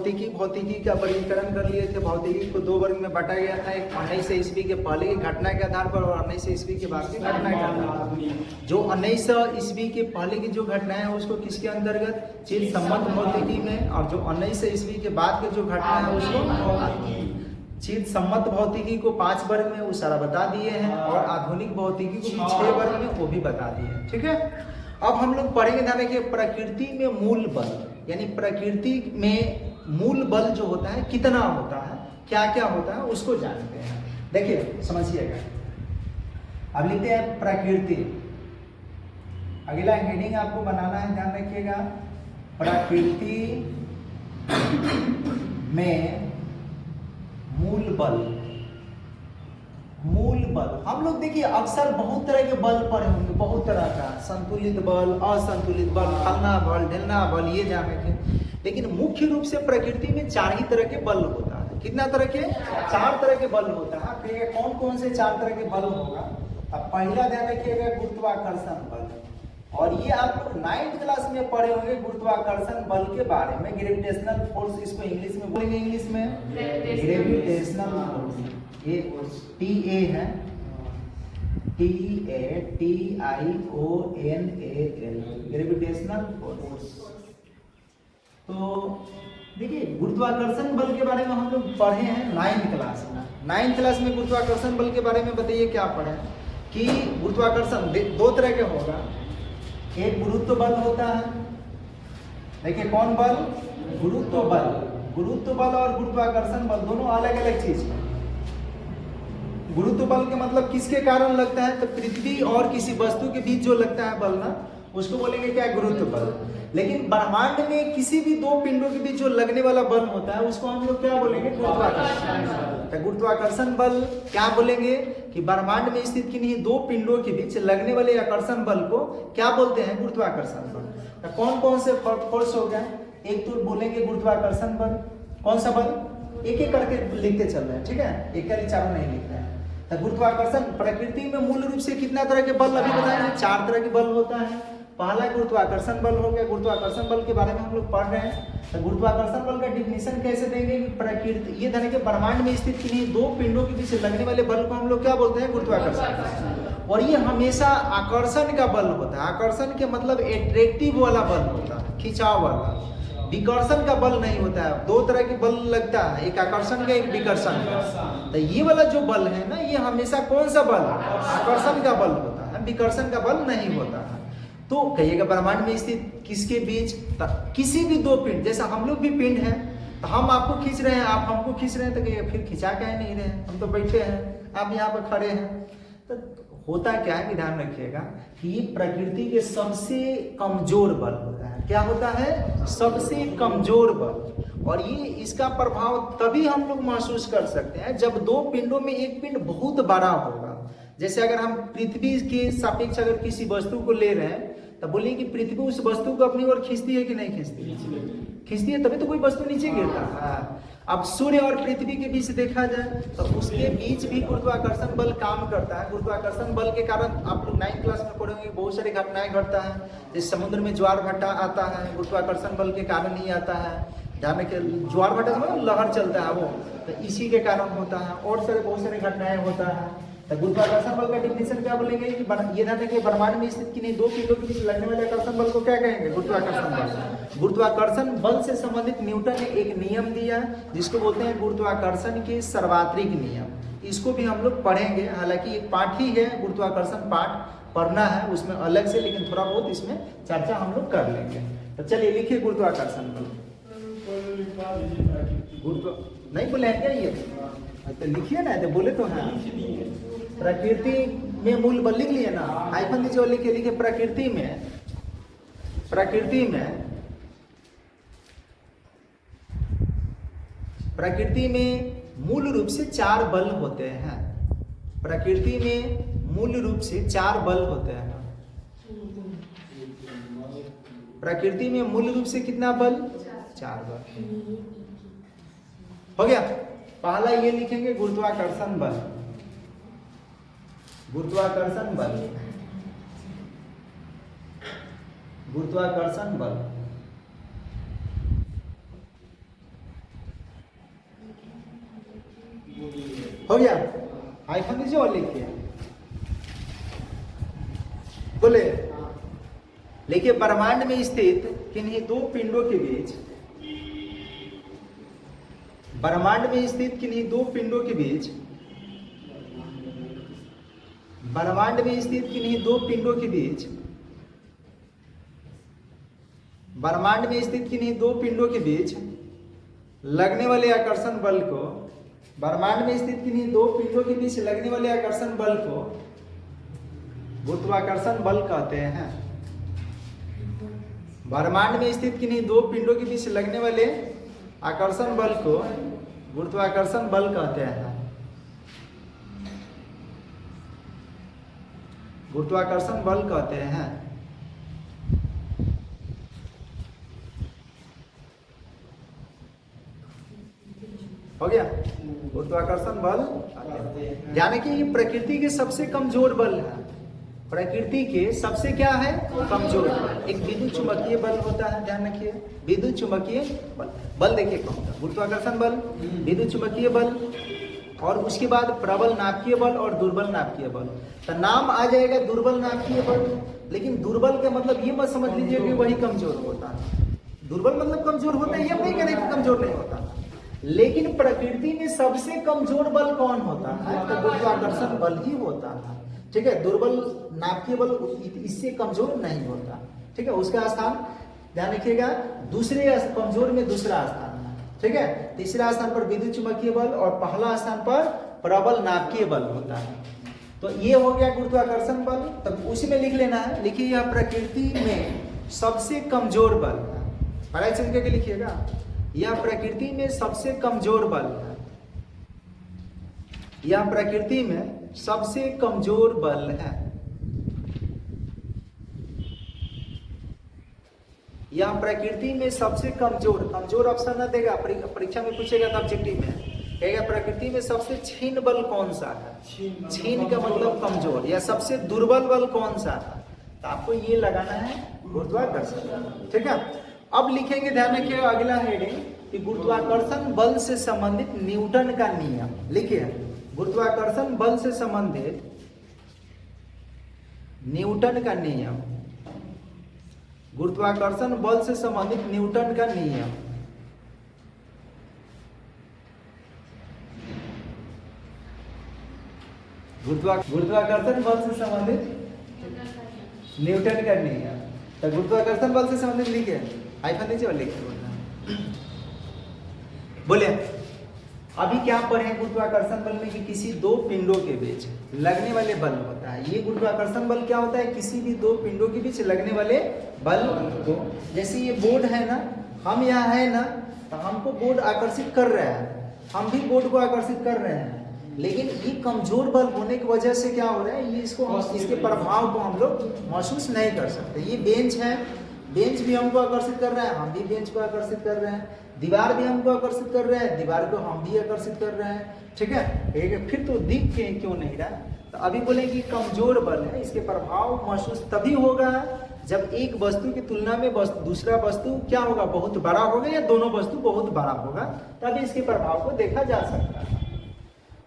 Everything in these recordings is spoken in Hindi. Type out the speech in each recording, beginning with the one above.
भौतिकी, भौतिकी का वर्गीकरण कर लिए थे। भौतिकी को दो वर्ग में बांटा गया था, एक 1900 ईस्वी के पहले की घटना के आधार पर और 1900 ईस्वी के बाद की घटना के आधार पर। जो 1900 ईस्वी के पहले की जो घटनाएं है उसको किसके अंतर्गत, चिद सम्मत भौतिकी में, और जो 1900 ईस्वी के बाद के जो घटना है उसको चिद सम्मत भौतिकी को 5 वर्ग में वो सारा बता दिए हैं, और आधुनिक भौतिकी को भी 6 वर्ग में वो भी बता दिए हैं। ठीक है, अब हम लोग पढ़ेंगे, ध्यान रखिए, प्रकृति में मूल बल, यानी प्रकृति में मूल बल जो होता है कितना होता है, क्या क्या होता है उसको जानते हैं। देखिए समझिएगा, अब लिखते हैं प्रकृति। अगला हेडिंग आपको बनाना है, ध्यान रखिएगा, प्रकृति में मूल बल। मूल बल हम लोग देखिए अक्सर बहुत तरह के बल पढ़े होंगे, बहुत तरह का, संतुलित बल, असंतुलित बल, फलना बल, ढिलना बल, ये जानेंगे। लेकिन मुख्य रूप से प्रकृति में 4 ही तरह के बल होता है। कितना तरह के, 4 तरह के बल होता है। देखिए कौन कौन से 4 तरह के बल होगा। अब पहला ध्यान रखिएगा गुरुत्वाकर्षण बल, और ये आप लोग 9th क्लास में पढ़े होंगे गुरुत्वाकर्षण बल के बारे में, ग्रेविटेशनल फोर्स, इसको इंग्लिश में बोलेंगे, इंग्लिश में ग्रेविटेशनल फोर्स। ये TA है, TATIONAL, ग्रेविटेशनल फोर्स। तो देखिए गुरुत्वाकर्षण बल के बारे में हम लोग पढ़े हैं 9th क्लास में। 9th क्लास में गुरुत्वाकर्षण बल के बारे में बताइए क्या पढ़े कि गुरुत्वाकर्षण 2 तरह के होगा। एक गुरुत्व बल होता है, देखिए कौन बल, गुरुत्व बल। गुरुत्व बल और गुरुत्वाकर्षण बल दोनों अलग अलग चीज है। गुरुत्व बल के मतलब किसके कारण लगता है, तो पृथ्वी और किसी वस्तु के बीच जो लगता है बल ना, उसको बोलेंगे क्या, गुरुत्व बल। लेकिन ब्रह्मांड में किसी भी 2 पिंडों के बीच जो लगने वाला बल होता है उसको हम लोग क्या बोलेंगे, गुरुत्वाकर्षण। तो गुरुत्वाकर्षण बल क्या बोलेंगे कि ब्रह्मांड में स्थित किन्हीं 2 पिंडों के बीच लगने वाले आकर्षण बल को क्या बोलते हैं, गुरुत्वाकर्षण बल। तो कौन कौन से फोर्स हो गए, एक तो बोलेंगे गुरुत्वाकर्षण बल, कौन सा बल, एक एक करके लिखते चल रहे हैं, ठीक है, एक का चारों नहीं लिख रहे हैं। तो गुरुत्वाकर्षण प्रकृति में मूल रूप से कितना तरह के बल अभी बताएंगे, 4 तरह के बल होता है। पहला गुरुत्वाकर्षण बल हो गया, गुरुत्वाकर्षण बल के बारे में हम लोग पढ़ रहे हैं। तो गुरुत्वाकर्षण बल का डिफिनीशन कैसे देंगे कि प्रकृति, ये धन के ब्रह्मांड में स्थित किन्हीं 2 पिंडों के बीच लगने वाले बल को हम लोग क्या बोलते हैं, गुरुत्वाकर्षण। और ये हमेशा आकर्षण का बल होता है। आकर्षण के मतलब एट्रैक्टिव वाला बल होता है, खिंचाव वाला। विकर्षण का बल नहीं होता है। 2 तरह के बल लगता है, एक आकर्षण का, एक विकर्षण का। तो ये वाला जो बल है ना, ये हमेशा कौन सा बल, आकर्षण का बल होता है, विकर्षण का बल नहीं होता है। तो कहिएगा ब्रह्मांड में स्थित किसके बीच, किसी भी 2 पिंड, जैसा हम लोग भी पिंड हैं, तो हम आपको खींच रहे हैं, आप हमको खींच रहे हैं, तो कहिए फिर खिंचा क्या नहीं रहे हैं, हम तो बैठे हैं, आप यहाँ पर खड़े हैं। तो होता क्या है कि ध्यान रखिएगा कि ये प्रकृति के सबसे कमजोर बल होता है। क्या होता है, सबसे कमजोर बल। और ये इसका प्रभाव तभी हम लोग महसूस कर सकते हैं जब 2 पिंडों में एक पिंड बहुत बड़ा होगा। जैसे अगर हम पृथ्वी के सापेक्ष अगर किसी वस्तु को ले रहे हैं, तो बोलिए कि पृथ्वी उस वस्तु को अपनी ओर खींचती है कि नहीं खींचती, खींचती है, तभी तो कोई वस्तु नीचे गिरता है। अब सूर्य और पृथ्वी के बीच देखा जाए तो उसके बीच भी गुरुत्वाकर्षण बल काम करता है। गुरुत्वाकर्षण बल के कारण आप लोग 9th क्लास में पढ़ेंगे, बहुत सारी घटनाएं घटता है। जैसे समुद्र में ज्वार भाटा आता है, गुरुत्वाकर्षण बल के कारण ही आता है। ध्यान रखिए, ज्वार भाटा से लहर चलता है वो, तो इसी के कारण होता है। और सारे बहुत सारी घटनाएं होता है। तो गुरुत्वाकर्षण बल का डिफिनीशन क्या बोलेंगे कि ये ध्यान रखिए, ब्रह्मांड में स्थित किन्हीं 2 पिंडों के बीच लगने वाले आकर्षण बल को क्या कहेंगे, गुरुत्वाकर्षण बल। गुरुत्वाकर्षण बल से संबंधित न्यूटन ने एक नियम दिया जिसको बोलते हैं गुरुत्वाकर्षण के सर्वात्रिक नियम। इसको भी हम लोग पढ़ेंगे, हालांकि एक पाठ ही है, गुरुत्वाकर्षण पाठ पढ़ना है उसमें अलग से, लेकिन थोड़ा बहुत इसमें चर्चा हम लोग कर लेंगे। तो चलिए लिखिए गुरुत्वाकर्षण बल। नहीं बोले हैं क्या ये, तो लिखिए ना, तो बोले तो हैं। प्रकृति में मूल बल लिख लिए ना, हाइफन दीजिए और लिखिए, लिखिए प्रकृति में, प्रकृति में, प्रकृति में मूल रूप से 4 बल होते हैं। प्रकृति में मूल रूप से 4 बल होते हैं। प्रकृति में मूल रूप से कितना बल, 4 बल। हो गया। पहला ये लिखेंगे गुरुत्वाकर्षण बल, गुरुत्वाकर्षण बल, गुरुत्वाकर्षण बल। हो गया, आईफोन दीजिए और लिखिए, बोले लिखिए ब्रह्मांड में स्थित किन्हीं दो पिंडों के बीच, ब्रह्मांड में स्थित किन्हीं दो पिंडों के बीच, ब्रह्मांड में स्थित किन्हीं दो पिंडों के बीच, ब्रह्मांड में स्थित किन्हीं दो पिंडों के बीच लगने वाले आकर्षण बल को, ब्रह्मांड में स्थित किन्हीं दो पिंडों के बीच लगने वाले आकर्षण बल को गुरुत्वाकर्षण बल कहते हैं। ब्रह्मांड में स्थित किन्हीं दो पिंडों के बीच लगने वाले आकर्षण बल को गुरुत्वाकर्षण बल कहते हैं। गुरुत्वाकर्षण बल कहते हैं। हो गया, गुरुत्वाकर्षण बल यानी कि ये प्रकृति के सबसे कमजोर बल है, प्रकृति के सबसे क्या है कमजोर बल। एक विद्युत चुंबकीय बल होता है, ध्यान रखिए, विद्युत चुंबकीय बल, बल देखिए कौन होता है, गुरुत्वाकर्षण बल, विद्युत चुंबकीय बल, और उसके बाद प्रबल नाभिकीय बल और दुर्बल नाभिकीय बल। तो नाम आ जाएगा दुर्बल नाभिकीय बल, लेकिन दुर्बल का मतलब ये मत समझ लीजिए कि वही कमजोर होता है। दुर्बल मतलब कमजोर होता है, ये नहीं कह रहे कि कमजोर नहीं होता, लेकिन प्रकृति में सबसे कमजोर बल कौन होता है, तो गुरुत्वाकर्षण बल ही होता है। ठीक है, दुर्बल नाभिकीय बल इससे कमजोर नहीं होता। ठीक है, उसका स्थान ध्यान रखिएगा, दूसरे कमजोर में दूसरा स्थान है। ठीक है, तीसरा स्थान पर विद्युत चुंबकीय बल और पहला स्थान पर प्रबल नाभिकीय बल होता है। तो ये हो गया गुरुत्वाकर्षण बल। तब उसी में लिख लेना है, लिखिए यह प्रकृति में सबसे कमजोर बल है, पढ़ाई चल के लिखिएगा, यह प्रकृति में सबसे कमजोर बल है, यह प्रकृति में सबसे कमजोर बल है, यह प्रकृति में सबसे कमजोर, कमजोर ऑप्शन न देगा, परीक्षा में पूछेगा तो ऑब्जेक्टिव में कहेगा प्रकृति में सबसे क्षीण बल कौन सा है, क्षीण का मतलब कमजोर, या सबसे दुर्बल बल कौन सा है, तो आपको ये लगाना है गुरुत्वाकर्षण। ठीक है, अब लिखेंगे, ध्यान रखिएगा अगला हेडिंग कि गुरुत्वाकर्षण बल से संबंधित न्यूटन का नियम। लिखिए गुरुत्वाकर्षण बल से संबंधित न्यूटन का नियम, गुरुत्वाकर्षण बल से संबंधित न्यूटन का नियम। गुरुत्वाकर्षण बल से संबंधित न्यूटन का नियम। तो गुरुत्वाकर्षण बल से संबंधित लिखिए, आईफोन दीजिए और लिखिए, बोलिए अभी क्या पढ़े गुरुत्वाकर्षण बल में कि किसी दो पिंडों के बीच लगने वाले बल होता है। ये गुरुत्वाकर्षण बल क्या होता है, किसी भी दो पिंडों के बीच लगने वाले बल को, जैसे ये बोर्ड है ना, हम यहाँ है ना, तो हमको बोर्ड आकर्षित कर रहा है, हम भी बोर्ड को आकर्षित कर रहे हैं, लेकिन ये कमजोर बल होने की वजह से क्या हो रहा है, ये इसके प्रभाव को हम लोग महसूस नहीं कर सकते। ये बेंच है, बेंच भी हमको आकर्षित कर रहा है, हम भी बेंच को आकर्षित कर रहे हैं, दीवार भी हमको आकर्षित कर रहा है, दीवार को हम भी आकर्षित कर रहे हैं। ठीक है, फिर तो दिख के क्यों नहीं रहा। तो अभी बोले कि कमजोर बल है, इसके प्रभाव महसूस तभी होगा जब एक वस्तु की तुलना में दूसरा वस्तु क्या होगा, बहुत बड़ा होगा, या दोनों वस्तु बहुत बड़ा होगा, तभी इसके प्रभाव को देखा जा सकता है।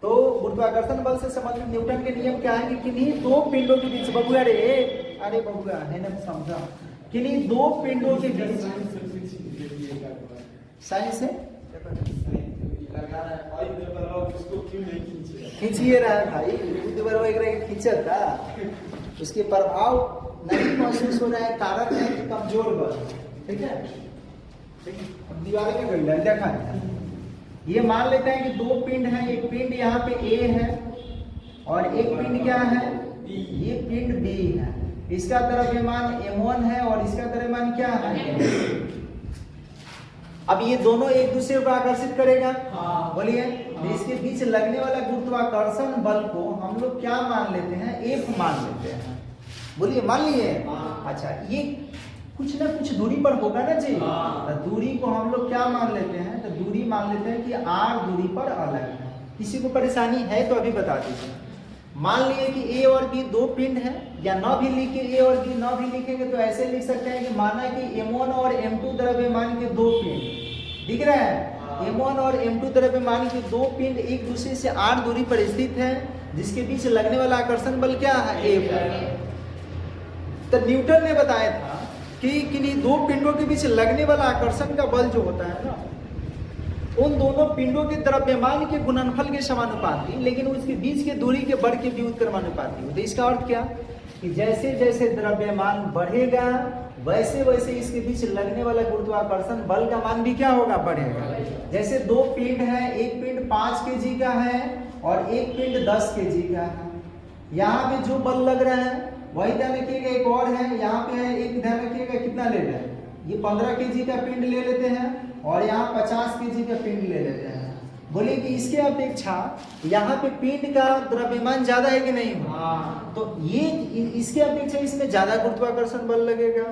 तो गुरुत्वाकर्षण बल से संबंधित न्यूटन के नियम क्या है कि किन्हीं दो पिंडों के बीच, बबुआ रे, अरे बबुआ है ना, समझा, किन्हीं दो पिंडों के बीच, साइंस है खींचिए रहा भाई, खींचा था, उसके प्रभाव नहीं महसूस हो रहा है, कारक है कमजोर बल। ठीक है, दीवार में देखा है, ये मान लेते हैं कि दो पिंड हैं, एक पिंड यहाँ पे ए है और एक पिंड क्या है, ये पिंड बी है, इसका द्रव्यमान m1 है और इसका द्रव्यमान क्या है। अब ये दोनों एक दूसरे को आकर्षित करेगा, बोलिए, तो इसके बीच लगने वाला गुरुत्वाकर्षण बल को हम लोग क्या मान लेते हैं, F मान लेते हैं। बोलिए, मान लिए। अच्छा, ये कुछ ना कुछ दूरी पर होगा ना जी, तो दूरी को हम लोग क्या मान लेते हैं, तो दूरी मान लेते हैं कि r दूरी पर अलग है। किसी को परेशानी है तो अभी बता दीजिए। मान लिए कि A और B दो पिंड हैं, या न भी लिखे A और B न भी लिखेंगे तो ऐसे लिख सकते हैं कि माना कि M1 और M2 द्रव्यमान के दो पिंड दिख रहे हैं, M1 और M2 द्रव्यमान के दो पिंड एक दूसरे से r दूरी पर स्थित है, जिसके बीच लगने वाला आकर्षण बल क्या है? F है। तो न्यूटन ने बताया था कि किन्हीं दो पिंडों के बीच लगने वाला आकर्षण का बल जो होता है ना, उन दोनों पिंडों के द्रव्यमान के गुणनफल के समानुपाती, लेकिन उसके बीच के दूरी के बढ़ के व्युत्क्रमानुपाती होता है। इसका अर्थ क्या कि जैसे जैसे द्रव्यमान बढ़ेगा वैसे वैसे इसके बीच लगने वाला गुरुत्वाकर्षण बल का मान भी क्या होगा? बढ़ेगा। जैसे दो पिंड है, एक पिंड 5 kg का है और एक पिंड 10 kg का है। यहाँ पे जो बल लग रहा है वही ध्यान रखिएगा, एक और है यहाँ पे है, एक ध्यान रखिएगा कितना ले रहे हैं, ये 15 kg का पिंड ले लेते हैं और यहाँ 50 kg का पिंड ले लेते हैं। बोले कि इसके अपेक्षा यहाँ पे पिंड का द्रव्यमान ज्यादा है कि नहीं? हाँ। तो ये इसके अपेक्षा इसमें ज्यादा गुरुत्वाकर्षण बल लगेगा,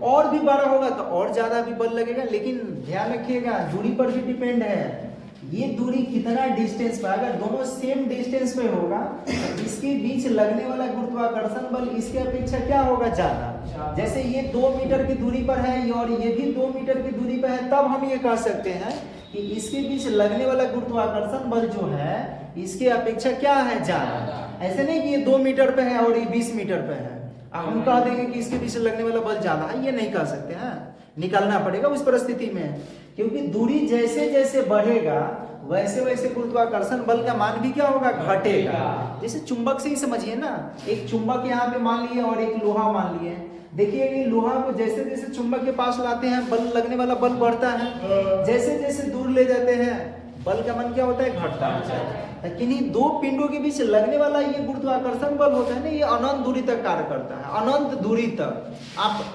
और भी बड़ा होगा तो और ज्यादा भी बल लगेगा। लेकिन ध्यान रखिएगा दूरी पर भी डिपेंड है, ये दूरी कितना डिस्टेंस पर, अगर दोनों सेम डिस्टेंस पे होगा तो इसके बीच लगने वाला गुरुत्वाकर्षण बल इसके अपेक्षा क्या होगा? ज्यादा। जैसे ये 2 मीटर की दूरी पर है और ये भी 2 मीटर की दूरी पर है, तब हम ये कह सकते हैं कि इसके बीच लगने वाला गुरुत्वाकर्षण बल जो है इसके अपेक्षा क्या है? ज्यादा। ऐसे नहीं कि ये 2 मीटर पे है और ये 20 मीटर पे है, अब हम कह देंगे कि इसके बीच लगने वाला बल ज्यादा है, ये नहीं कह सकते हैं। निकालना पड़ेगा उस परिस्थिति में, क्योंकि दूरी जैसे जैसे बढ़ेगा वैसे वैसे गुरुत्वाकर्षण बल का मान भी क्या होगा? घटेगा। जैसे चुंबक से ही समझिए ना, एक चुंबक यहाँ पे मान लिए और एक लोहा मान लिए। देखिए कि लोहा को जैसे जैसे चुंबक के पास लाते हैं बल लगने वाला बल बढ़ता है, जैसे जैसे दूर ले जाते हैं बल का मान क्या होता है? घटता है। किन्हीं दो पिंडों के बीच लगने वाला ये गुरुत्वाकर्षण बल होता है ना, ये अनंत दूरी तक कार्य करता है। अनंत दूरी तक आप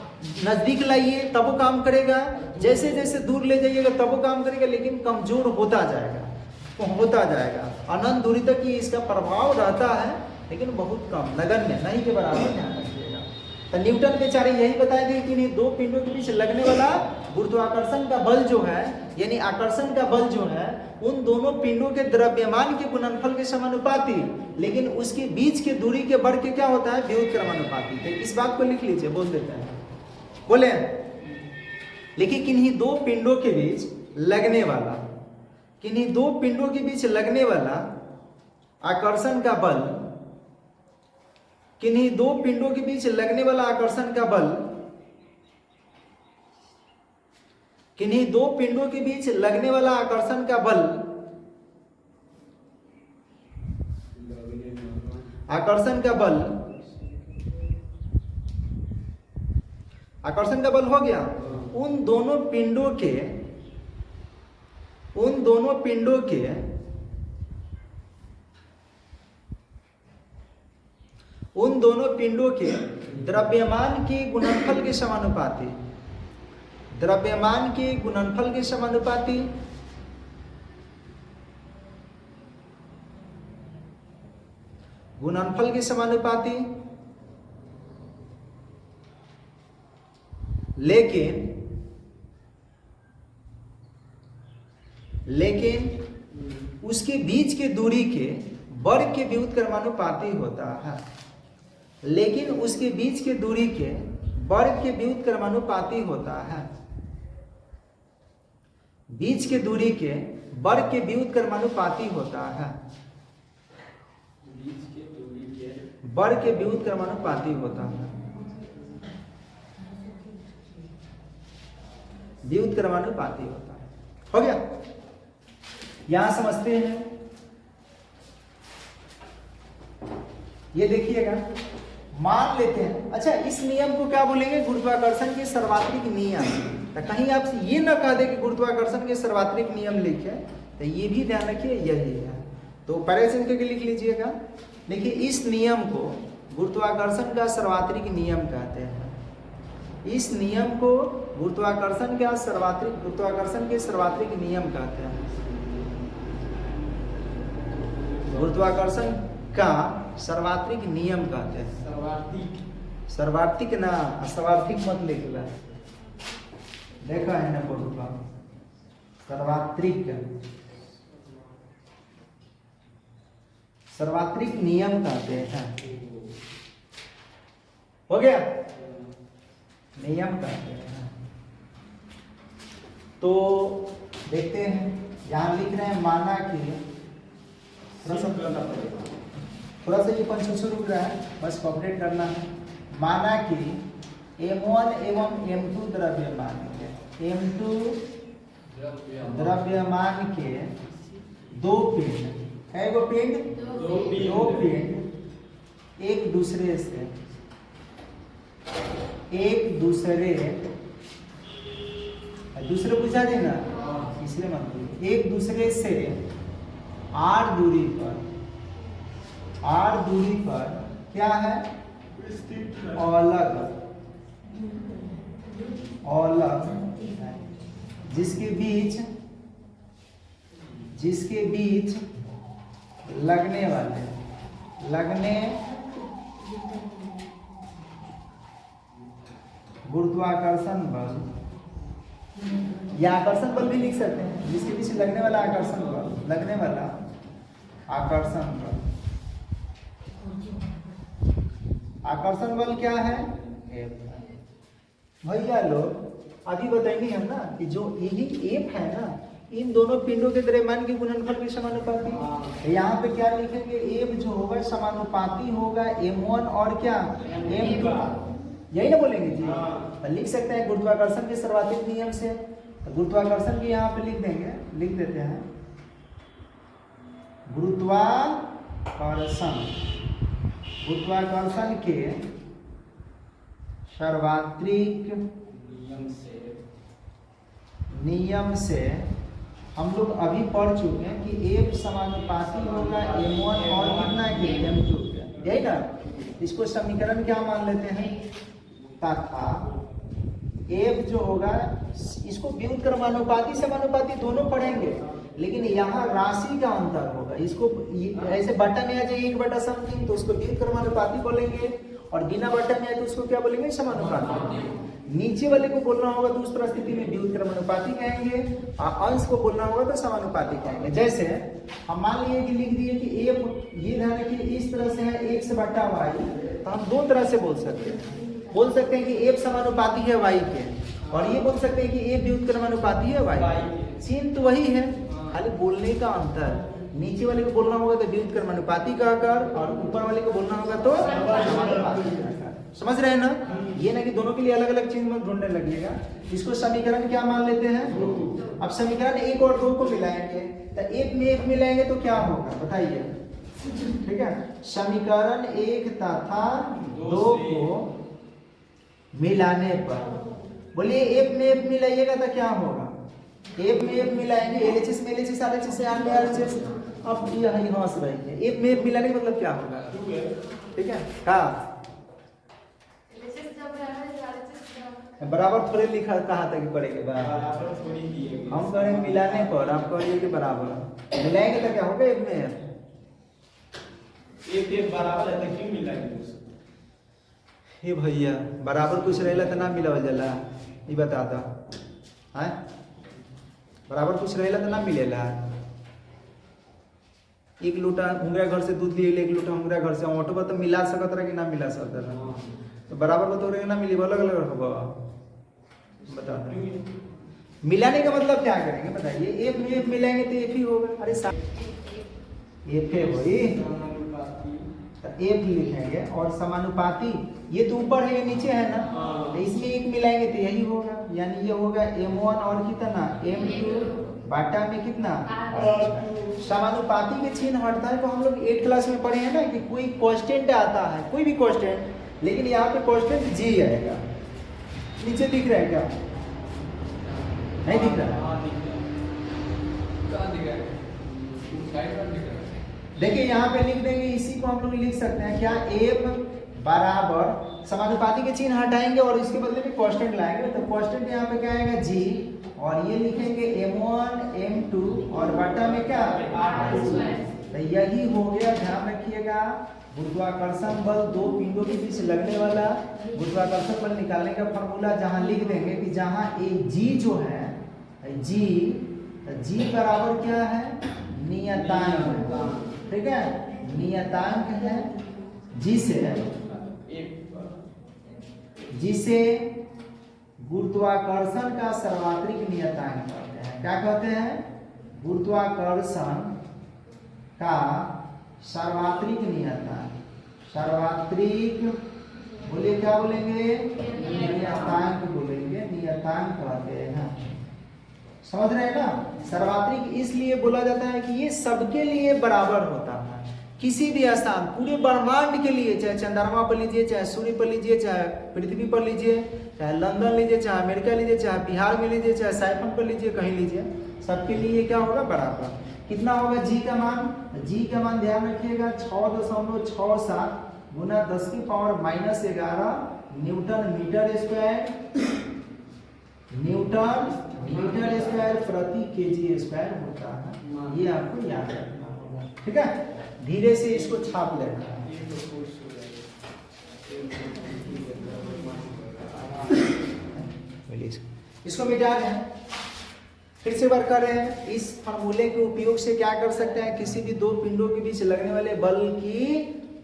नजदीक लाइए तब वो काम करेगा, जैसे जैसे दूर ले जाइएगा तब वो काम करेगा, लेकिन कमजोर होता जाएगा। अनंत दूरी तक ये इसका प्रभाव रहता है, लेकिन बहुत कम, नगण्य, नहीं के बराबर। ध्यान रखिएगा। तो न्यूटन बेचारे यही बताए थे कि इन दो पिंडों के बीच लगने वाला गुरुत्वाकर्षण का बल जो है, यानी आकर्षण का बल जो है, उन दोनों पिंडों के द्रव्यमान के गुणनफल के समानुपाती, लेकिन उसके बीच के दूरी के बढ़ के क्या होता है? व्युत्क्रमानुपाती। तो इस बात को लिख लीजिए, बोल देते हैं, बोले लिखिए किन्हीं दो पिंडों के बीच लगने वाला, किन्हीं दो पिंडों के बीच लगने वाला आकर्षण का बल, किन्हीं दो पिंडों के बीच लगने वाला आकर्षण का बल, किन्हीं दो पिंडों के बीच लगने वाला आकर्षण का बल, आकर्षण का बल, आकर्षण का बल हो गया। उन दोनों पिंडों के द्रव्यमान के गुणनफल के समानुपाती, द्रव्यमान के गुणनफल के समानुपाती, गुणनफल के समानुपाती, लेकिन उसके बीच के दूरी के वर्ग के व्युत्क्रमानुपाती होता है, लेकिन उसके बीच के दूरी के वर्ग के व्युत्क्रमानुपाती होता है, बीच के दूरी के वर्ग के व्युत्क्रमानुपाती होता है, वर्ग के व्युत्क्रमानुपाती होता है, व्युत्क्रमानुपाती होता है। हो गया? यहां समझते हैं, ये देखिएगा, मान लेते हैं। अच्छा, इस नियम को क्या बोलेंगे? गुरुत्वाकर्षण के सर्वात्रिक नियम। तो कहीं आप ये ना कह दे कि गुरुत्वाकर्षण के सर्वात्रिक नियम लिखे, तो ये भी ध्यान रखिए यही है। तो पैरेचिह्न के लिख लीजिएगा। देखिए, इस नियम को गुरुत्वाकर्षण का सर्वात्रिक नियम कहते हैं। इस नियम को गुरुत्वाकर्षण के सर्वात्रिक नियम कहते हैं। गुरुत्वाकर्षण का सर्वात्रिक नियम कहते हैं। सर्वात्रिक ना, सर्वात्रिक मत लिखना, देखा है ना बोर्ड पर, सर्वात्रिक नियम कहते हैं। हो गया? नियम कहते हैं। तो देखते हैं, यहाँ लिख रहे हैं माना कि थोड़ा सा ये पंचों रुक रहा है, बस कॉपरेट करना है। माना कि M1 एवं M2 द्रव्यमान के M2 द्रव्यमान के दो पिंड है, वो पिंड दो पिंड एक दूसरे बुझा देना, इसलिए मतलब एक दूसरे से r दूरी पर क्या है, अलग जिसके बीच लगने गुरुत्वाकर्षण बल या आकर्षण बल भी लिख सकते हैं, जिसके बीच लगने वाला आकर्षण बल क्या है, भैया लोग अभी बताएंगे हम ना कि जो यही एफ है ना, इन दोनों पिंडों के द्रव्यमान के गुणनफल के समानुपाती। यहाँ पे क्या लिखेंगे, एफ जो होगा समानुपाती होगा M1 और क्या M2, यही ना बोलेंगे जी। तो लिख सकते हैं गुरुत्वाकर्षण के सर्वाधिक नियम से, तो गुरुत्वाकर्षण के यहाँ पे लिख देते हैं गुरुत्वाकर्षण के सर्वाधिक नियम से हम लोग अभी पढ़ चुके हैं कि एफ समानुपाती होगा M1 और कितना है M2, यही ना। इसको समीकरण क्या मान लेते हैं, तथा एफ जो होगा, इसको व्युत्क्रमानुपाती समानुपाती दोनों पढ़ेंगे, लेकिन यहाँ राशि का अंतर होगा। इसको ऐसे बटा में आ जाए 1/समथिंग तो उसको व्युत्क्रमानुपाती बोलेंगे, और बिना बटा में आए तो उसको क्या बोलेंगे, समानुपाती। नीचे वाले को बोलना होगा तो उस परिस्थिति में व्युत्क्रमानुपाती कहेंगे, और अंश को बोलना होगा तो समानुपाती कहेंगे। जैसे हम मान लिए कि लिख दिए कि एफ ये ध्यान रखिए इस तरह से है x/y, तो हम दो तरह से बोल सकते हैं कि एफ समानुपाती है y के, और ये बोल सकते हैं कि एफ व्युत्क्रमानुपाती है y। चिन्ह तो वही है, खाली बोलने का अंतर। नीचे वाले को बोलना होगा तो व्युत्क्रमानुपाती कहकर, और ऊपर वाले को बोलना होगा तो समानुपाती कहकर। समझ रहे हैं ना, ये ना कि दोनों के लिए अलग अलग चिन्ह मत ढूंढने लगिएगा। इसको समीकरण क्या मान लेते हैं, अब समीकरण 1 और 2 को मिलाएंगे, तो 1 में 1 मिलाएंगे तो क्या होगा बताइए, ठीक है। समीकरण 1 तथा 2 को मिलाने पर, बोलिए एफ में एफ मिलाइएगा तो क्या होगा, एफ में एफ मिलाएंगे, एलएचएस में एलएचएस, आरएचएस में आरएचएस। अब यही हंस रही है, एफ में एफ मिलाने का मतलब क्या होगा, ठीक है। कहा बराबर थोड़े लिखा कहा था कि पढ़ेंगे, हम करेंगे मिलाने पर, आप कहिए कि बराबर मिलाएंगे तो क्या होगा, एफ में एफ बराबर है तो क्यों मिलाएंगे। हे भैया बराबर कुछ रहेला तो ना मिलावल जाला, ये बता दो है, बराबर कुछ रहेला तो ना मिलेला। एक लोटा हुंगरा घर से दूध लिए, एक लोटा हुंगरा घर से, ऑटो तो मिला सकत रहा कि ना मिला सकता रहा, तो बराबर बता रहे ना मिली, अलग अलग होगा, बता दो। मिलाने का मतलब क्या करेंगे बताइए, एफ में एफ मिलाएंगे तो एफ ही होगा। अरे एफ है वही, एफ लिखेंगे, और समानुपाती ये तो ऊपर है ये नीचे है ना, तो इसमें एक मिलाएंगे तो यही होगा, यानी ये होगा M1 और कितना M2 बाटा में कितना। समानुपाती के चिन्ह हटता है तो हम लोग 8th क्लास में पढ़े हैं ना कि कोई कांस्टेंट आता है, कोई भी कांस्टेंट, लेकिन यहाँ पे कांस्टेंट जी आएगा। नीचे दिख रहा है क्या, नहीं दिख रहा देखिए यहाँ पे लिख देंगे, इसी को हम लोग लिख सकते हैं क्या, एफ बराबर समानुपाती के चिन्ह हटाएंगे और इसके बदले में कांस्टेंट लाएंगे, तो कांस्टेंट यहाँ पे क्या आएगा जी, और ये लिखेंगे M1 M2 और बटा में क्या तो यही हो गया। ध्यान रखिएगा, गुरुत्वाकर्षण बल दो पिंडों के बीच लगने वाला गुरुत्वाकर्षण बल निकालने का फॉर्मूला जहां लिख देंगे कि जहां एक जी जो है जी बराबर क्या है, नियतांक, ठीक है, नियतांक है, जिसे गुरुत्वाकर्षण का सर्वाधिक नियतांक कहते हैं। क्या कहते हैं, गुरुत्वाकर्षण का सार्वत्रिक नियतांक, सार्वत्रिक बोलिए क्या बोलेंगे, नियतांक बोलेंगे, नियतांक कहते हैं। समझ रहे हैं ना? सार्वत्रिक इसलिए बोला जाता है कि ये सबके लिए बराबर होता है। किसी भी स्थान पूरे ब्रह्मांड के लिए, चाहे चंद्रमा पर लीजिए, चाहे सूर्य पर लीजिए, चाहे पृथ्वी पर लीजिए, चाहे लंदन लीजिए, चाहे अमेरिका लीजिए, चाहे बिहार में लीजिए, चाहे साइफन पर लीजिए, कहीं लीजिए, सबके लिए क्या होगा, बराबर। कितना होगा जी का मान? जी का मान ध्यान रखिएगा 6.67 गुना 10⁻⁻11 newton meter square, newton meter square प्रति केजी स्क्वायर होता है। ये आपको याद रखना होगा, ठीक है? धीरे से इसको छाप लेना। इसको मिटा दें, फिर से बार कर रहे हैं। इस फार्मूले के उपयोग से क्या कर सकते हैं, किसी भी दो पिंडों के बीच लगने वाले बल की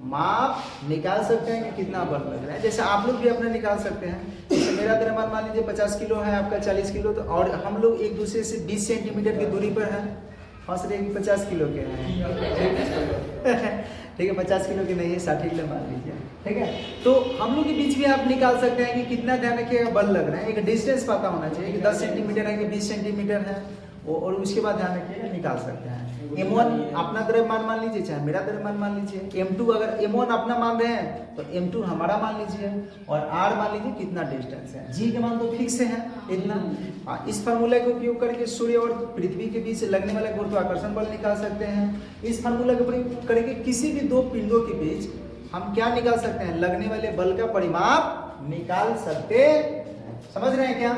माप निकाल सकते हैं कि कितना बल लग रहा है। जैसे आप लोग भी अपना निकाल सकते हैं। जैसे मेरा द्रव्यमान मान लीजिए 50 किलो है, आपका 40 किलो, तो और हम लोग एक दूसरे से 20 सेंटीमीटर की दूरी पर हैं। हंस रहे हैं 50 किलो के हैं ठीक है, 50 किलो के नहीं है, 60 किलो मान लीजिए, ठीक है? तो हम लोग के बीच भी आप निकाल सकते हैं कि कितना, ध्यान रखिएगा, बल लग रहा है। एक डिस्टेंस पता होना चाहिए कि 10 सेंटीमीटर है कि 20 सेंटीमीटर है, और उसके बाद ध्यान रखिएगा निकाल सकते हैं। M1 अपना द्रव्यमान मान लीजिए, चाहे मेरा द्रव्यमान मान लीजिए। M2 अगर M1 अपना मान रहे हैं तो M2 हमारा मान लीजिए, और R मान लीजिए कितना डिस्टेंस है। G के मान तो फिक्स है इतना। इस फार्मूला का उपयोग करके सूर्य और पृथ्वी के बीच लगने वाला गुरुत्वाकर्षण बल निकाल सकते हैं। इस फार्मूला का प्रयोग करके किसी भी दो पिंडों के बीच हम क्या निकाल सकते हैं, लगने वाले बल का परिमाप निकाल सकते। समझ रहे हैं क्या?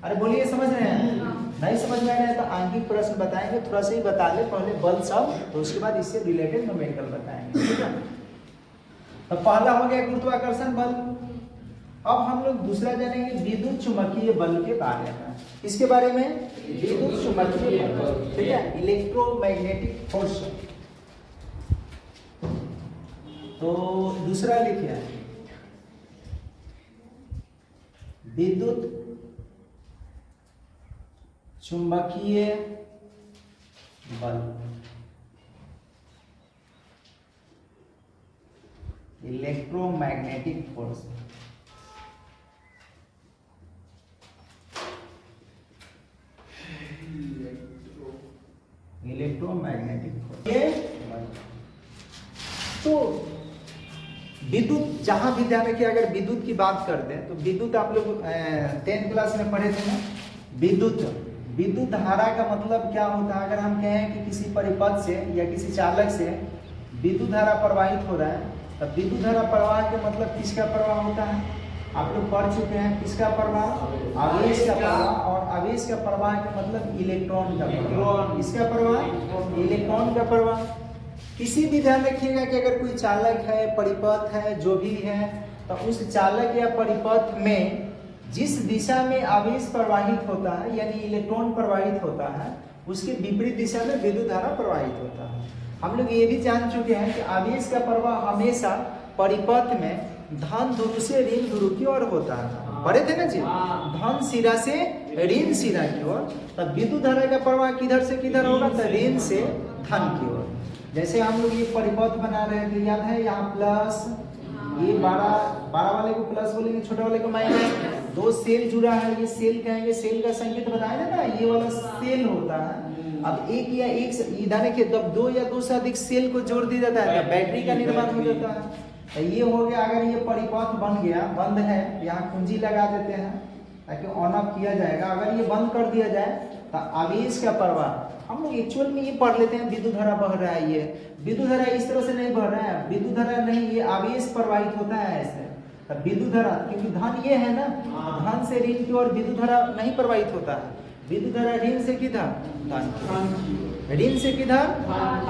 अरे बोलिए, समझ रहे हैं? नहीं समझ में आ रहा है तो आंगिक प्रश्न बताएंगे, थोड़ा सा ही बता ले पहले बल सब, तो उसके बाद इससे रिलेटेड न्यूमेरिकल बताएंगे, ठीक है? तो पहला हो गया गुरुत्वाकर्षण बल। अब हम लोग दूसरा जानेंगे विद्युत चुंबकीय बल के बारे में। इसके बारे में विद्युत चुंबकीय बल, ठीक है, इलेक्ट्रोमैग्नेटिक फोर्स। तो दूसरा लिखिए विद्युत चुंबकीय बल, इलेक्ट्रोमैग्नेटिक फोर्स। Electromagnetic force. तो विद्युत, जहां भी ध्यान रखिए, अगर विद्युत की बात कर दें तो विद्युत आप लोग 10th क्लास में पढ़े थे ना। विद्युत धारा का मतलब क्या होता है? अगर हम कहें कि किसी परिपथ से या किसी चालक से विद्युत धारा प्रवाहित हो रहा है, तब विद्युत धारा प्रवाह के मतलब किसका प्रवाह होता है? आप लोग पढ़ चुके हैं, किसका प्रवाह? आवेश का प्रवाह। और आवेश का प्रवाह का मतलब इलेक्ट्रॉन का प्रवाह। किसका प्रवाह? इलेक्ट्रॉन का प्रवाह। किसी भी, ध्यान रखिएगा कि अगर कोई चालक है, परिपथ है, जो भी है, तो उस चालक या परिपथ में जिस दिशा में आवेश प्रवाहित होता है, यानी इलेक्ट्रॉन प्रवाहित होता है, उसके विपरीत दिशा में विद्युत धारा प्रवाहित होता है। हम लोग ये भी जान चुके हैं कि आवेश का प्रवाह हमेशा परिपथ में धन ध्रुव से ऋण ध्रुव की ओर होता है। पढ़े थे ना जी? धन सिरा से ऋण सिरा की ओर। तब विद्युत धारा का प्रवाह किधर से किधर होगा? तो ऋण से धन की ओर। जैसे हम लोग ये परिपथ बना रहे थे, याद है? यहाँ प्लस, ये 12 वाले को प्लस बोलेंगे, छोटे वाले को माइनस। दो सेल जुड़ा है, ये सेल कहेंगे, सेल का संकेत बताया ना, ये वाला सेल होता है। अब एक या एक इधर के जब दो या दो से अधिक सेल को जोड़ दिया जाता है तो बैटरी का निर्माण हो जाता है। तो ये हो गया। अगर ये परिपथ बन गया, बंद है, यहाँ कुंजी लगा देते हैं ताकि ऑन ऑफ किया जाएगा। अगर ये बंद कर दिया जाए तो आवेश का प्रवाह, हम लोग एक्चुअल में ये पढ़ लेते हैं विद्युत धारा बह रहा है। ये विद्युत धारा इस तरह से नहीं बह रहा है, विद्युत धारा नहीं, ये आवेश प्रवाहित होता है ऐसे। तब विद्युत धारा, क्योंकि धन ये है ना, धन से ऋण की ओर विद्युत धारा नहीं प्रवाहित होता है। विद्युत धारा ऋण से किधर? धन। ऋण से किधर?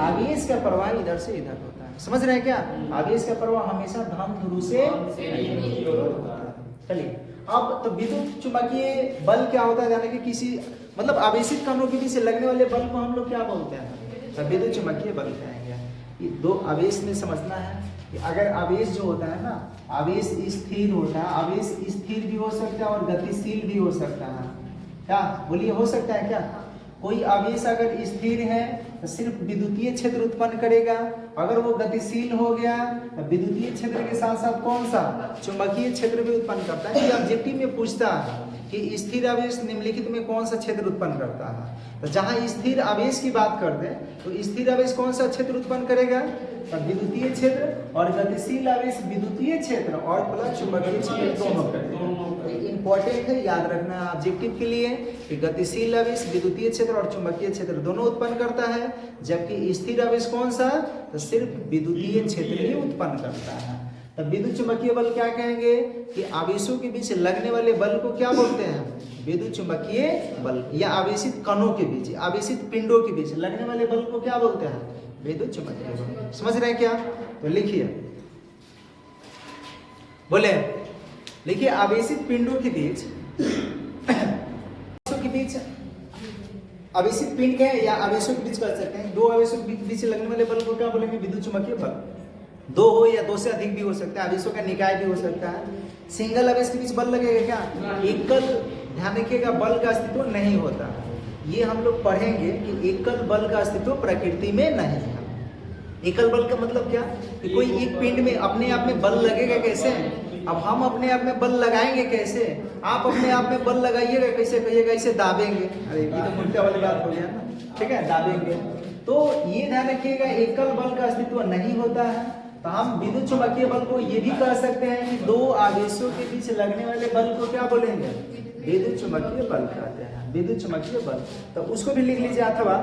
आवेश का प्रवाह इधर से इधर होता है। समझ रहे हैं क्या? आवेश का प्रवाह हमेशा धन ध्रुव से होता है। चलिए, अब तो विद्युत चुंबकीय बल क्या होता है? यानी कि किसी मतलब आवेशित कणों के बीच लगने वाले बल को हम लोग क्या बोलते हैं? तो विद्युत चुंबकीय बल कहेंगे। ये दो आवेश में समझना है कि अगर आवेश जो होता है ना, आवेश स्थिर होता है, आवेश स्थिर भी हो सकता है और गतिशील भी हो सकता है। क्या बोलिए, हो सकता है क्या? कोई आवेश अगर स्थिर है तो सिर्फ विद्युतीय क्षेत्र उत्पन्न करेगा, अगर वो गतिशील हो गया तो विद्युतीय क्षेत्र के साथ साथ कौन सा चुंबकीय क्षेत्र भी उत्पन्न करता है। ये ऑब्जेक्टिव में पूछता है कि स्थिर आवेश निम्नलिखित में कौन सा क्षेत्र उत्पन्न करता है। तो जहां स्थिर आवेश की बात करते हैं तो स्थिर आवेश कौन सा क्षेत्र उत्पन्न करेगा, तो विद्युतीय क्षेत्र, और गतिशील आवेश विद्युतीय क्षेत्र और प्लस चुंबकीय क्षेत्र दोनों करेगा। इंपॉर्टेंट है, याद रखना ऑब्जेक्टिव के लिए कि गतिशील आवेश विद्युतीय क्षेत्र और चुंबकीय क्षेत्र दोनों उत्पन्न करता है, जबकि स्थिर आवेश कौन सा, तो सिर्फ विद्युतीय क्षेत्र ही उत्पन्न करता है। तब विद्युत चुंबकीय बल क्या कहेंगे कि आवेशों के बीच लगने वाले बल को क्या बोलते हैं, विद्युत चुंबकीय बल, या आवेशित कणों के बीच, आवेशित पिंडों के बीच लगने वाले बल को क्या बोलते हैं, विद्युत चुंबकीय बल। समझ रहे हैं क्या, तो लिखिए, बोले लिखिए आवेशित पिंडों के बीच आवेशित पिंड के या आवेशों के बीच कर सकते हैं, दो आवेशों के बीच लगने वाले बल को क्या बोलेंगे, विद्युत चुंबकीय बल। दो हो या दो से अधिक भी हो सकता है, आवेशों का निकाय भी हो सकता है। सिंगल आवेश के बीच बल लगेगा क्या, एकल, ध्यान रखिएगा, बल का अस्तित्व नहीं होता। ये हम लोग पढ़ेंगे कि एकल बल का अस्तित्व प्रकृति में नहीं है। एकल बल का मतलब क्या, कि कोई एक पिंड में अपने आप में बल लगेगा कैसे, अब हम अपने आप में बल लगाएंगे कैसे, आप अपने आप में बल लगाइएगा कैसे, कहिएगा इसे दाबेंगे, अरे ये तो उल्टा वाली बात हो गया ना, ठीक है, दाबेंगे। तो ये ध्यान रखिएगा एकल बल का अस्तित्व नहीं होता है। तो हम विद्युत चुंबकीय बल को ये भी कह सकते हैं कि दो आवेशों के बीच लगने वाले बल को क्या बोलेंगे, विद्युत चुंबकीय बल कहते हैं, विद्युत चुंबकीय बल। तो उसको भी लिख लीजिए, अथवा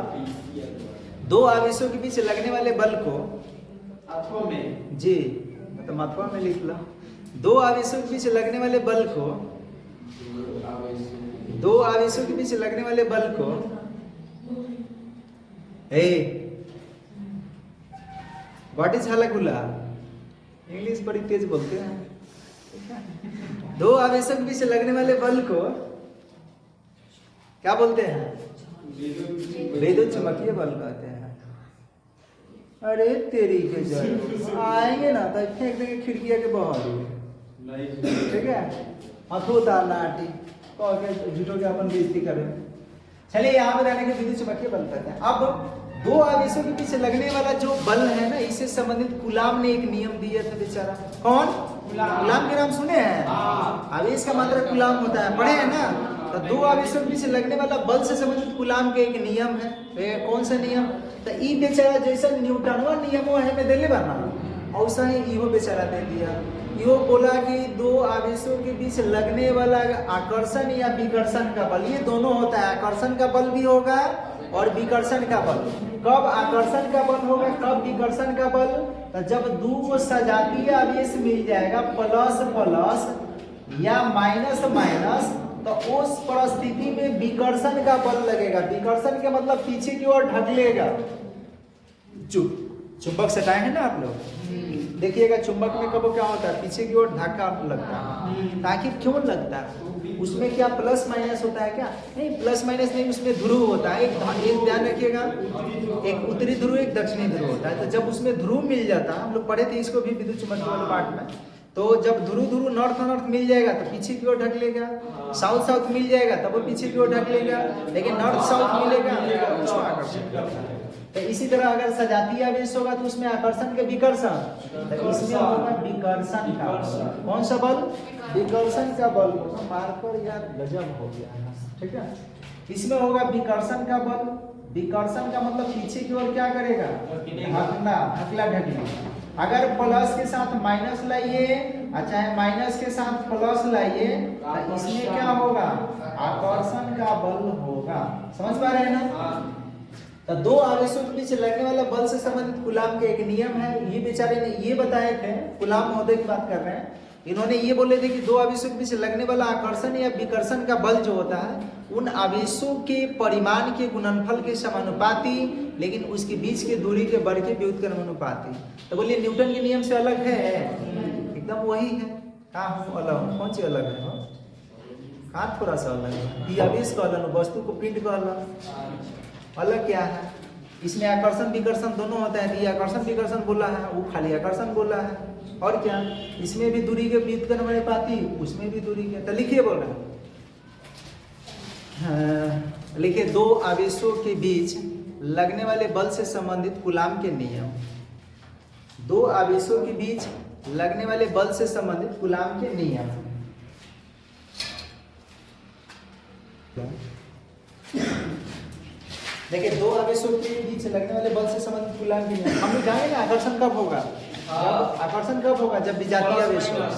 दो आवेशों के बीच लगने वाले बल को अथवा में, जी मतलब अथवा में लिख लो, दो आवेशों के बीच लगने वाले बल को, दो आवेशों के बीच लगने वाले बल को व्हाट इज हलाकुला, इंग्लिश बड़ी तेज बोलते हैं। दो आवेशों के बीच लगने वाले बल को क्या बोलते हैं, विद्युत चुंबकीय बल कहते हैं। अरे तेरी के जड़ आएंगे ना तो फेंक देंगे खिड़किया के बाहर, ठीक है, अथोता नाटी कह के झूठो के अपन बेइज्जती करें। चलिए यहाँ पे रहने के विद्युत चुंबकीय बल कहते हैं। अब दो आवेशों के पीछे लगने वाला जो बल है ना, इससे संबंधित कूलाम ने एक नियम दिया था बेचारा। कौन, कूलाम के नाम सुने हैं, आवेश का मात्रा कूलाम होता है, पढ़े हैं ना। तो दो आवेशों के पीछे लगने वाला बल से संबंधित कूलाम के एक नियम है, तो कौन सा नियम, तो ई बेचारा जैसा न्यूटनवा नियमो है में दिले बना, ऐसा ही इहो बेचारा दे दिया। इहो बोला कि दो आवेशों के बीच लगने वाला आकर्षण या विकर्षण का बल, ये दोनों होता है, आकर्षण का बल भी होगा और विकर्षण का बल। कब आकर्षण का बल होगा, कब विकर्षण का बल, तो जब दो सजातीय आवेश मिल जाएगा, प्लस प्लस या माइनस माइनस, तो उस परिस्थिति में विकर्षण का बल लगेगा। विकर्षण का मतलब पीछे की ओर ढकेलेगा। चुंबक सटाए हैं ना आप लोग, देखिएगा चुंबक में कब क्या होता है, पीछे की ओर धक्का लगता है। ताकि क्यों लगता है, उसमें क्या प्लस माइनस होता है क्या, नहीं प्लस माइनस नहीं, उसमें ध्रुव होता है। एक ध्यान रखिएगा, एक उत्तरी ध्रुव एक दक्षिणी ध्रुव होता है। तो जब उसमें ध्रुव मिल जाता है, हम लोग पढ़े थे इसको भी विद्युत चुंबकीय वाले पार्ट में, तो जब ध्रुव नॉर्थ नॉर्थ मिल जाएगा तो पीछे की ओर ढकेलेगा, साउथ साउथ मिल जाएगा तब वो पीछे की ओर ढकेलेगा, लेकिन नॉर्थ साउथ मिलेगा उसको आकर्षण करता है। तो इसी तरह अगर सजातीय आवेश होगा तो उसमें आकर्षण के विकर्षण, तो इसमें होगा विकर्षण का बल। कौन सा बल, विकर्षण का बल होगा। मार्कर यार गजब हो गया, ठीक है। इसमें होगा विकर्षण का बल। विकर्षण का मतलब पीछे की ओर क्या करेगा, ढकना, ढकला ढकली। अगर प्लस के साथ माइनस लाइए, चाहे माइनस के साथ प्लस लाइए, तो इसमें क्या होगा, आकर्षण का बल होगा। समझ पा रहे हैं ना। तो दो आवेशों के बीच लगने वाला बल से संबंधित कूलाम के एक नियम है। ये बेचारे ने ये बताए थे, कूलाम महोदय की बात कर रहे हैं, इन्होंने ये बोले थे कि दो आवेशों के बीच लगने वाला आकर्षण या विकर्षण का बल जो होता है, उन आवेशों के परिमाण के गुणनफल के समानुपाती, लेकिन उसके बीच के दूरी के वर्ग के व्युत्क्रमानुपाती। तो बोलिए न्यूटन के नियम से अलग है, एकदम वही है। कहाँ अलग, कौन सी अलग है, कहाँ थोड़ा सा अलग है। ये आवेश का अलग, वस्तु को पिंड का अलग क्या है। इसमें आकर्षण विकर्षण दोनों होता है। ये आकर्षण विकर्षण बोला है, वो खाली आकर्षण बोला है, और क्या, इसमें भी दूरी के व्युत्क्रमानुपाती, उसमें भी दूरी के। तो लिखिए बोल रहे हैं लिखिए दो आवेशों के बीच लगने वाले बल से संबंधित कूलाम के नियम। दो आवेशों के बीच लगने वाले बल से संबंधित कूलाम के नियम। देखिए दो आवेशों के बीच लगने वाले बल से संबंधित कूलाम के नियम। हम लोग जानेंगे आकर्षण कब होगा। आकर्षण कब होगा? जब विजातीय आवेश होगा।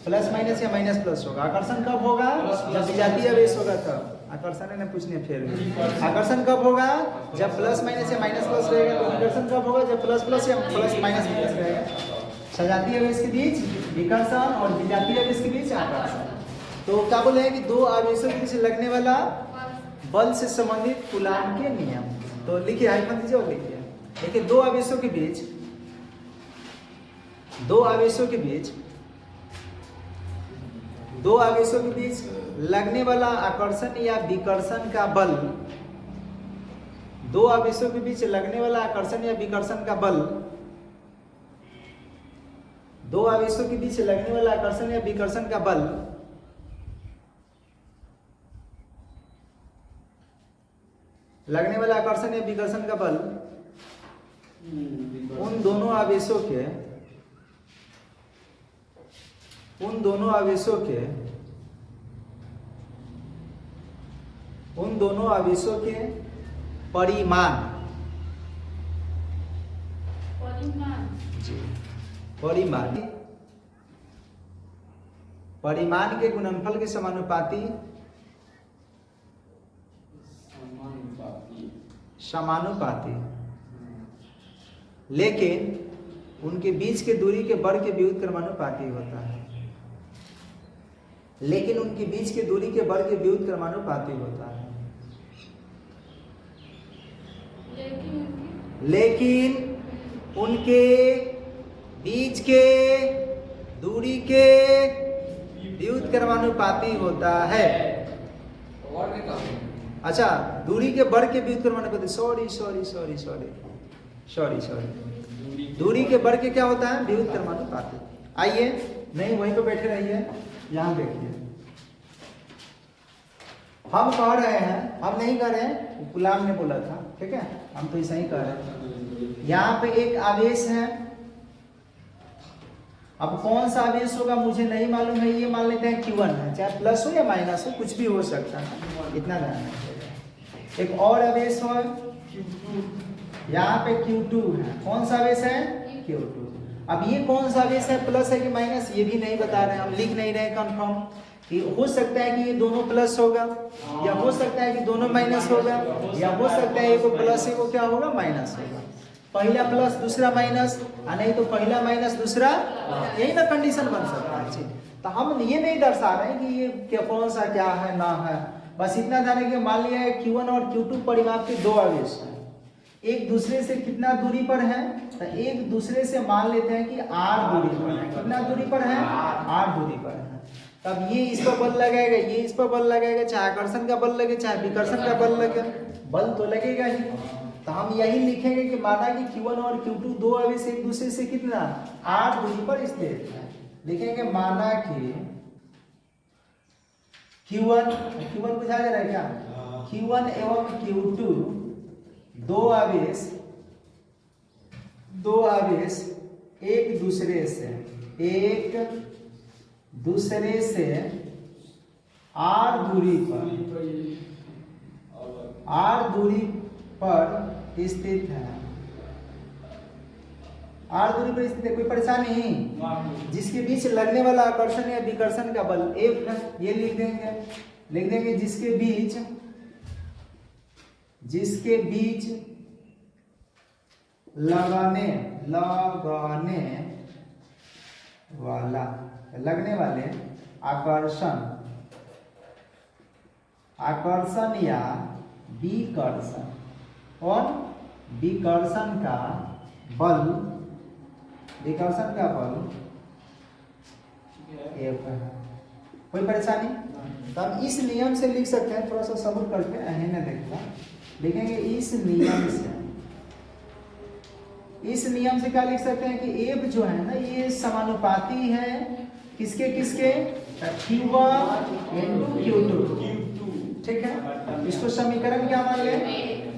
प्लस माइनस या माइनस प्लस होगा। आकर्षण कब होगा? जब विजातीय आवेश होगा तब। आकर्षण है ना, पूछने फिर आकर्षण कब होगा? जब प्लस माइनस या माइनस प्लस रहेगा। तो विकर्षण कब होगा? जब प्लस प्लस या प्लस माइनस माइनस रहेगा। सजातीय आवेश के बीच विकर्षण और विजातीय आवेश के बीच आकर्षण। तो क्या बोले हैं कि दो आवेशों के बीच लगने वाला बल से संबंधित कूलाम के नियम। तो लिखिए, हाइफन दीजिए और लिखिए। देखिए दो आवेशों के बीच लगने वाला आकर्षण या विकर्षण का बल। दो आवेशों के बीच लगने वाला आकर्षण या विकर्षण का बल। दो आवेशों के बीच लगने वाला आकर्षण या विकर्षण का बल लगने वाला आकर्षण या विकर्षण का बल उन दोनों आवेशों के परिमाण के गुणनफल के समानुपाती लेकिन उनके बीच के दूरी के वर्ग के व्युत्क्रमानुपाती होता है। लेकिन उनके बीच के दूरी के व्युत्क्रमानुपाती होता है। अच्छा, दूरी के वर्ग के व्युत्क्रमानुपाती। सॉरी दूरी के वर्ग के क्या होता है? व्युत्क्रमानुपाती। आइए, नहीं वहीं पे बैठे रहिए, यहाँ देखिए। हम कह रहे हैं, हम नहीं कह रहे हैं, गुलाम ने बोला था, ठीक है, हम तो ऐसा ही कह रहे हैं। यहाँ पे एक आवेश है। अब कौन सा आवेश होगा मुझे नहीं मालूम है। ये मान लेते हैं Q1 है, चाहे प्लस हो या माइनस हो, कुछ भी हो सकता है, इतना ध्यान रखिएगा। एक और आवेश हो, यहाँ पे Q2 है। कौन सा आवेश है? Q2। अब ये कौन सा आवेश है? प्लस है कि माइनस, ये भी नहीं बता रहे हैं, हम लिख नहीं रहे कंफर्म। कि हो सकता है कि ये दोनों प्लस होगा, या हो सकता है कि दोनों माइनस होगा, या हो सकता है एक प्लस एक क्या होगा? माइनस होगा। पहला प्लस दूसरा माइनस, नहीं तो पहला माइनस दूसरा, यही ना कंडीशन बन सकता है। तो हम ये नहीं दर्शा रहे हैं कि ये क्या कौन सा क्या है ना है, बस इतना ध्यान रखिए। मान लिया है Q1 और Q2 परिमाप के दो आवेश हैं, एक दूसरे से कितना दूरी पर है? तो एक दूसरे से मान लेते हैं कि R दूरी पर है। कितना दूरी पर है? R दूरी पर है। तब ये इस पर बल लगाएगा, ये इस पर बल लगाएगा, चाहे आकर्षण का बल लगे चाहे विकर्षण का बल लगे, बल तो लगेगा ही। तो हम यही लिखेंगे कि माना कि Q1 और Q2 दो आवेश एक दूसरे से कितना? R दूरी पर स्थित है। लिखेंगे माना कि Q1 बुझा जा रहा है क्या? Q1 एवं Q2 दो आवेश एक दूसरे से R दूरी पर स्थित है। R दूरी पर स्थित है, कोई परेशानी? जिसके बीच लगने वाला आकर्षण या विकर्षण का बल F है। ये लिख देंगे जिसके बीच लगने वाले आकर्षण या विकर्षण और विकर्षण का बल F है। कोई परेशानी? तो हम इस नियम से लिख सकते हैं, थोड़ा सा सब्र करके अहने देखना। लिखेंगे इस नियम से क्या लिख सकते हैं कि F जो है ना, ये समानुपाती है किसके? Q1 into Q2, ठीक है, इसको समीकरण क्या मान लें,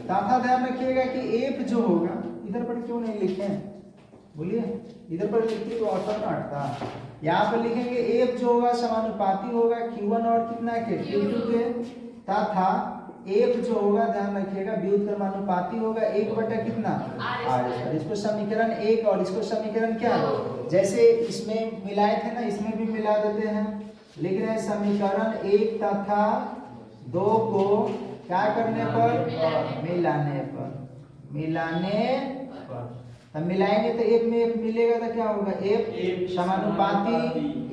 तथा ध्यान रखिएगा कि एफ जो होगा, इधर पर क्यों नहीं लिखे बोलिए, इधर पर लिखते तो ऑटो हटता। यहाँ पर लिखेंगे एफ जो होगा समानुपाती होगा Q1 और कितना के Q2 के, तथा एफ जो होगा ध्यान रखिएगा व्युत्क्रमानुपाती होगा 1 कितना R। इसको समीकरण 1 और इसको समीकरण क्या, जैसे इसमें मिलाए थे ना, इसमें भी मिला देते हैं। लिख रहे हैं समीकरण 1 तथा 2 को क्या करने पर, मिलाने पर। तब मिलाएंगे तो एक में एक मिलेगा तो क्या होगा, एक समानुपाती,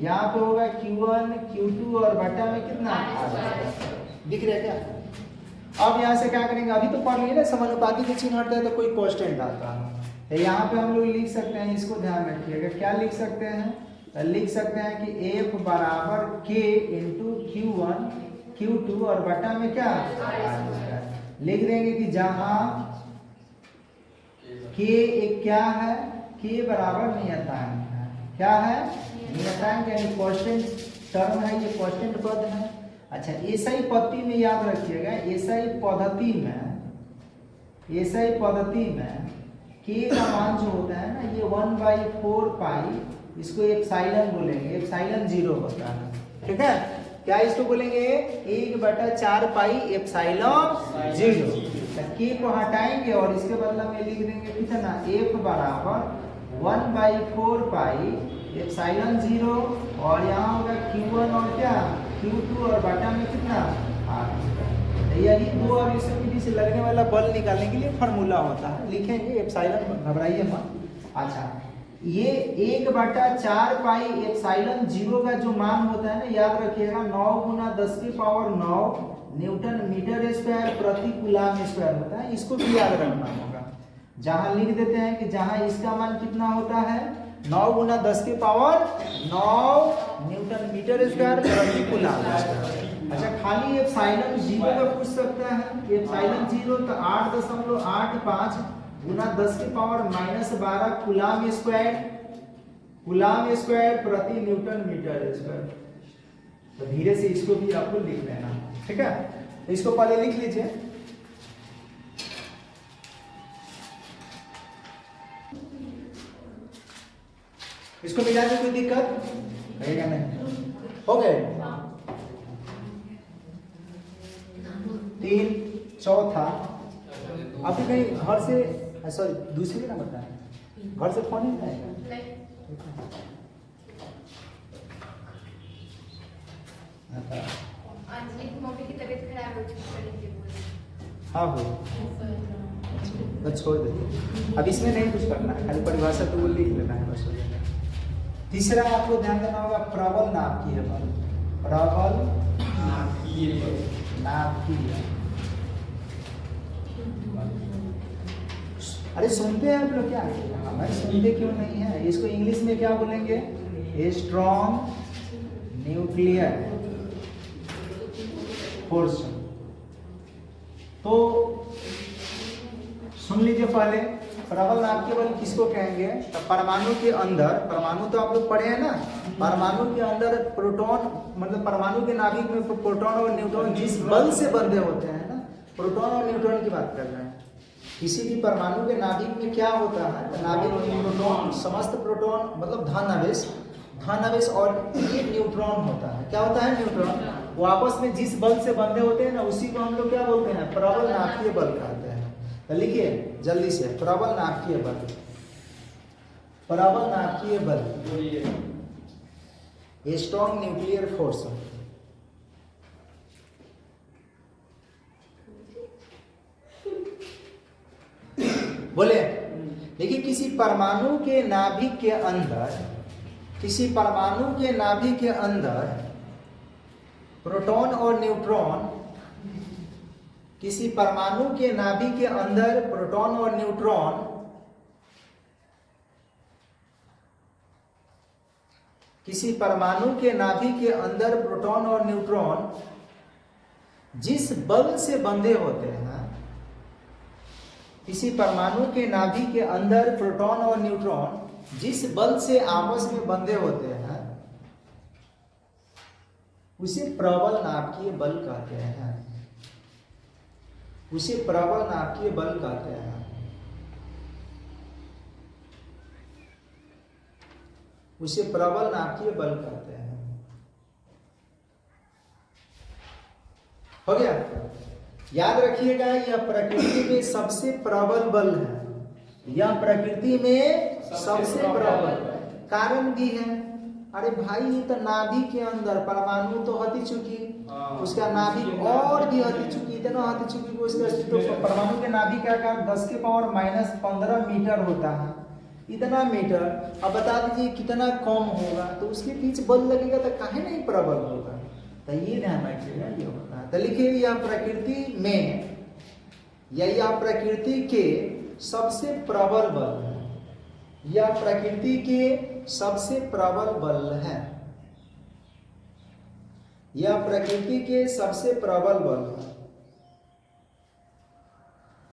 यहाँ पे होगा Q1 Q2 और बटा में कितना दिख रहा है क्या। अब यहाँ से क्या करेंगे, अभी तो पढ़ लिए ना समानुपाती के चिन्ह हटता है तो कोई कांस्टेंट आता है, तो यहाँ पे हम लोग लिख सकते हैं, इसको ध्यान रखिएगा, क्या लिख सकते हैं, तो लिख सकते हैं कि F बराबर K इंटू Q1 Q2 और बटा में क्या लिख देंगे कि जहाँ K एक क्या है, K बराबर नियतांक है, क्या है नियतांक, यानी कांस्टेंट टर्म है, ये कांस्टेंट पद है। अच्छा एसआई पद्धति में याद रखिएगा, एसआई पद्धति में K का मान जो होता है ना, ये 1/4 पाई, इसको एप्सिलॉन बोलेंगे, एप्सिलॉन 0 होता है, ठीक है। क्या इसको बोलेंगे, 1/4 पाई एप्सिलॉन 0। K को हटाएंगे और इसके बदले में लिख देंगे कितना, F बराबर 1/4 पाई एप्सिलॉन 0 और यहाँ होगा Q1 और क्या Q2 और बटा में कितना R। यही दो और इसके बीच से लगने वाला बल निकालने के लिए फार्मूला होता है, लिखेंगे एप्सिलॉन, घबराइए मत। अच्छा ये 1/4 पाई एप्सिलॉन 0 का जो मान होता है ना, याद रखिएगा 9 × 10⁹ न्यूटन मीटर स्क्वायर प्रति कूलम स्क्वायर होता है, इसको भी याद रखना होगा। जहां लिख देते हैं कि जहां इसका मान कितना होता है 9 × 10⁹ न्यूटन मीटर स्क्वायर प्रति कूलम स्क्वायर। अच्छा खाली एप्सिलॉन 0 का पूछ सकता है, एप्सिलॉन 0 तो 8.85 × 10⁻⁻12 कूलम स्क्वायर प्रति न्यूटन मीटर स्क्वायर। तो धीरे से इसको भी आपको लिख लेना, ठीक है। तो इसको पहले लिख लीजिए, इसको मिलाने कोई दिक्कत रहेगा नहीं, हो गए 3 चौथा। अभी कहीं घर से, सॉरी दूसरी ना बताए, घर से फोन नहीं आएगा, मम्मी की तबीयत खराब हो चुकी है, हाँ हो बस छोड़ देते, अब इसमें नहीं कुछ करना है, खाली परिभाषा तो वो लिख लेना है बस हो जाएगा। तीसरा आपको ध्यान देना होगा प्रबल नाभिकीय बल, प्रबल नाभिकीय। अरे सुनते हैं आप लोग क्या, हमारे सुनते क्यों नहीं है, इसको इंग्लिश में क्या बोलेंगे, स्ट्रॉन्ग न्यूक्लियर फोर्स। तो सुन लीजिए पहले, प्रबल नाभिकीय बल किसको कहेंगे, तो परमाणु के अंदर, परमाणु तो आप लोग पढ़े हैं ना, परमाणु के अंदर प्रोटॉन, मतलब परमाणु के नाभिक में प्रोटॉन और न्यूट्रॉन जिस बल से बंधे होते हैं ना, प्रोटॉन और न्यूट्रॉन की बात कर रहे हैं। किसी भी परमाणु के नाभिक में क्या होता है, नाभिक में प्रोटॉन, समस्त प्रोटॉन मतलब धन आवेश और ये न्यूट्रॉन होता है, क्या होता है न्यूट्रॉन, वो आपस में जिस बल से बंधे होते हैं ना, उसी को हम लोग क्या बोलते हैं, प्रबल नाभिकीय बल कहते हैं। तो लिखिए जल्दी से, प्रबल नाभिकीय बल, प्रबल नाभिकीय बल, स्ट्रॉन्ग न्यूक्लियर फोर्स। बोले देखिए, किसी परमाणु के नाभिक के अंदर, किसी परमाणु के नाभिक के अंदर प्रोटॉन और न्यूट्रॉन, किसी परमाणु के नाभिक के अंदर प्रोटॉन और न्यूट्रॉन किसी परमाणु के नाभिक के अंदर प्रोटॉन और न्यूट्रॉन जिस बल से बंधे होते हैं, किसी परमाणु के नाभिक के अंदर प्रोटॉन और न्यूट्रॉन जिस बल से आपस में बंधे होते हैं, उसे प्रबल नाभिकीय बल कहते हैं। उसे प्रबल नाभिकीय बल कहते हैं। उसे प्रबल नाभिकीय बल कहते हैं। हो गया? याद रखिएगा, यह प्रकृति में सबसे प्रबल बल है। यह प्रकृति में सबसे प्रबल कारण भी है। अरे भाई, ये तो नाभि के अंदर परमाणु तो हती चुकी, उसका नाभि और भी हती चुकी, इतना हती चुकी कि उसका तो परमाणु के नाभि का आकार 10 के पावर -15 मीटर होता है। इतना मीटर, अब बता दीजिए कितना कम होगा, तो उसके बीच बल लगेगा तो काहे नहीं प्रबल होगा। तो ये ध्यान रखिएगा, ये होता है। तो लिखिए, यह प्रकृति में या यह प्रकृति के सबसे प्रबल बल है। यह प्रकृति के सबसे प्रबल बल है। यह प्रकृति के सबसे प्रबल बल है।